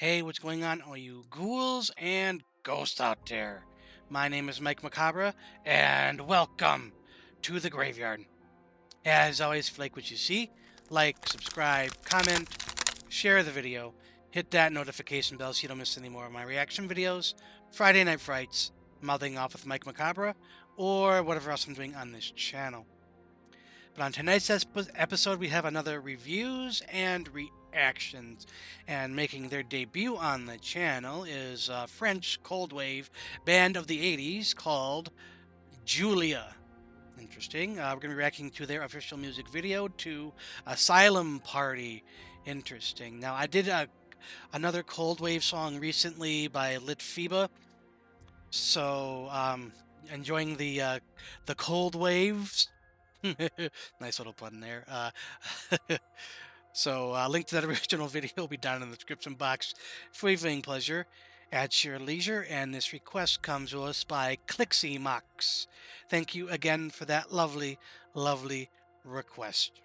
Hey, what's going on, all you ghouls and ghosts out there? My name is Mike Macabre, and welcome to the graveyard. As always, if you like what you see, like, subscribe, comment, share the video, hit that notification bell so you don't miss any more of my reaction videos, Friday Night Frights, Mouthing Off with Mike Macabre, or whatever else I'm doing on this channel. But on tonight's episode, we have another reviews and reactions. And making their debut on the channel is a French cold wave band of the 80s called Julia. Interesting. We're going to be reacting to their official music video to Asylum Party. Interesting. Now, I did another cold wave song recently by Litfiba. So, enjoying the cold waves. Nice little pun there. So, link to that original video will be down in the description box for your viewing pleasure at your leisure. And this request comes to us by Clixie Mox. Thank you again for that lovely, lovely request.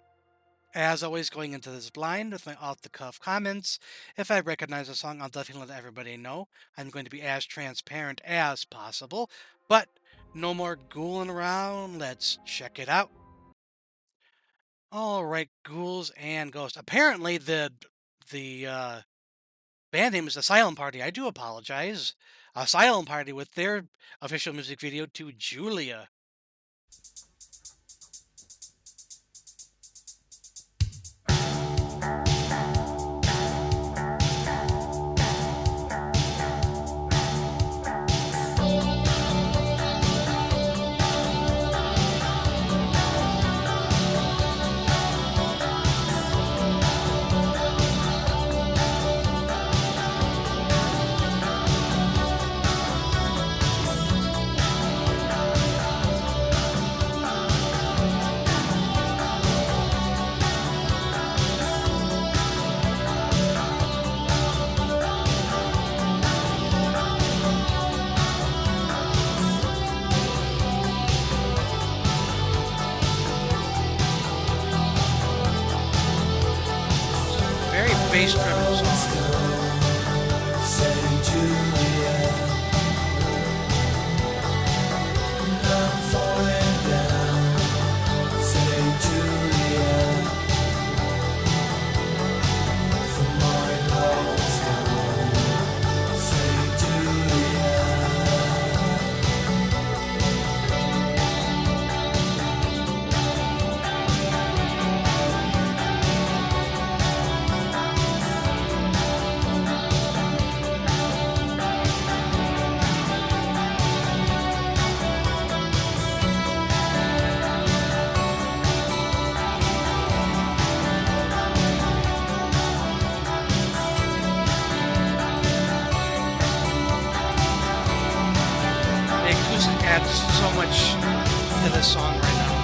As always, going into this blind with my off-the-cuff comments. If I recognize a song, I'll definitely let everybody know. I'm going to be as transparent as possible. But no more ghouling around. Let's check it out. All right, ghouls and ghosts. Apparently, the band name is Asylum Party. I do apologize. Asylum Party with their official music video to Julia. Very bass-driven song. The acoustic adds so much to this song right now.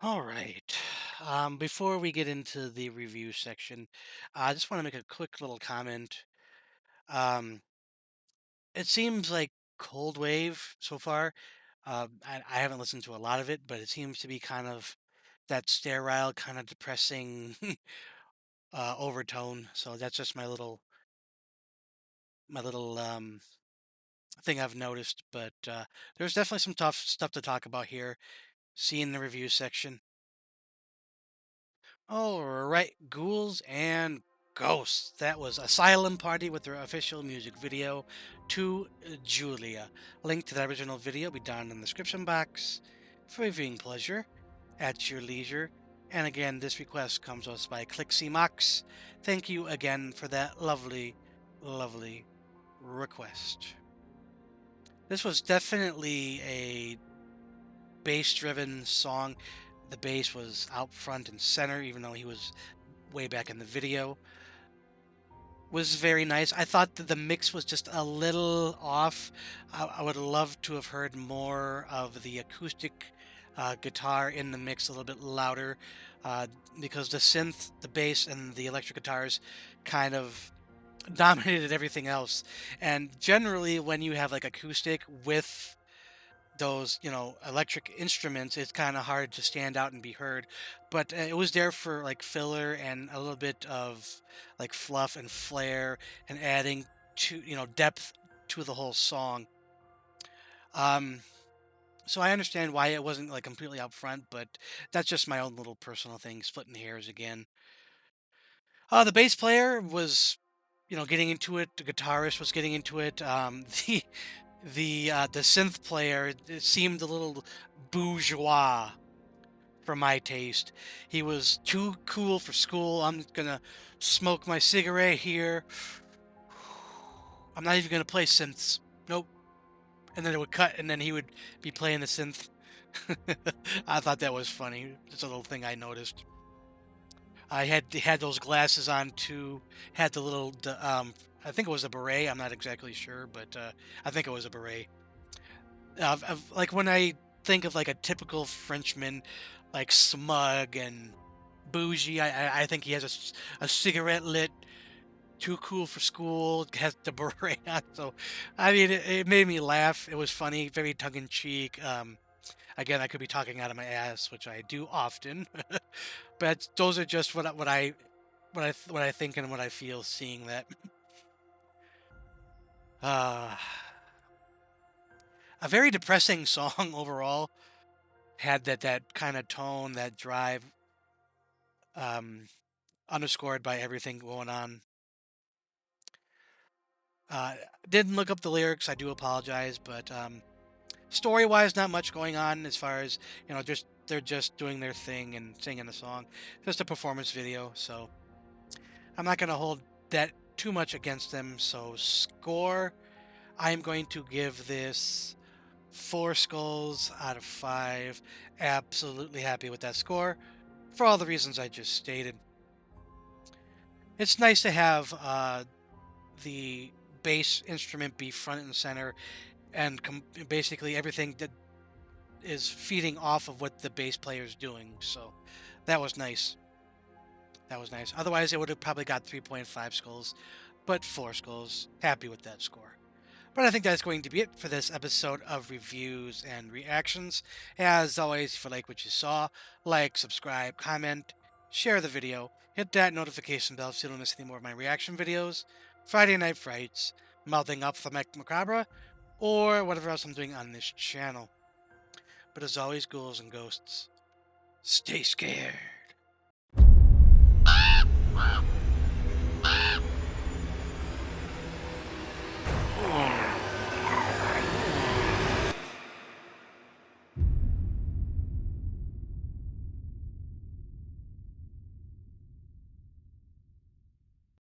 All right. Before we get into the review section, I just want to make a quick little comment. Um, it seems like Cold Wave so far. I haven't listened to a lot of it, but it seems to be kind of that sterile, kind of depressing overtone. So that's just my little thing I've noticed. But there's definitely some tough stuff to talk about here. See in the review section. All right, ghouls and ghosts. That was Asylum Party with their official music video to Julia. Link to the original video will be down in the description box for viewing pleasure at your leisure. And again, this request comes to us by Clixie Mox. Thank you again for that lovely, lovely request. This was definitely a bass driven song. The bass was out front and center, even though he was way back in the video. Was very nice. I thought that the mix was just a little off. I would love to have heard more of the acoustic guitar in the mix a little bit louder, uh, because the synth, the bass, and the electric guitars kind of dominated everything else. And generally, when you have like acoustic with those electric instruments, it's kind of hard to stand out and be heard, but it was there for like filler and a little bit of like fluff and flair and adding to depth to the whole song. um so I understand why it wasn't like completely up front, but that's just my own little personal thing, splitting hairs again. The bass player was getting into it. The guitarist was getting into it. The synth player, it seemed a little bourgeois for my taste. He was too cool for school. I'm gonna smoke my cigarette here. I'm not even gonna play synths. Nope. And then it would cut, and then he would be playing the synth. I thought that was funny. Just a little thing I noticed. I had those glasses on too. Had the little, I think it was a beret. I'm not exactly sure, but I think it was a beret. Like when I think of like a typical Frenchman, like smug and bougie, I think he has a cigarette lit, too cool for school, has the beret on. So, I mean, it made me laugh. It was funny, very tongue in cheek. Again, I could be talking out of my ass, which I do often, but those are just what I think and what I feel seeing that. Uh, a very depressing song overall. Had that kind of tone, that drive, um, underscored by everything going on. Uh, didn't look up the lyrics. I do apologize, but story-wise, not much going on as far as just they're just doing their thing and singing the song. Just a performance video, so I'm not gonna hold that too much against them. So score, I'm going to give this 4 skulls out of 5. Absolutely happy with that score for all the reasons I just stated. It's nice to have the bass instrument be front and center, and basically everything that is feeding off of what the bass player is doing. So that was nice. That was nice. Otherwise, it would have probably got 3.5 skulls, but 4 skulls. Happy with that score. But I think that's going to be it for this episode of reviews and reactions. As always, if you like what you saw, like, subscribe, comment, share the video, hit that notification bell so you don't miss any more of my reaction videos, Friday Night Frights, Mouthing Up for Mech Macabre, or whatever else I'm doing on this channel. But as always, ghouls and ghosts, stay scared.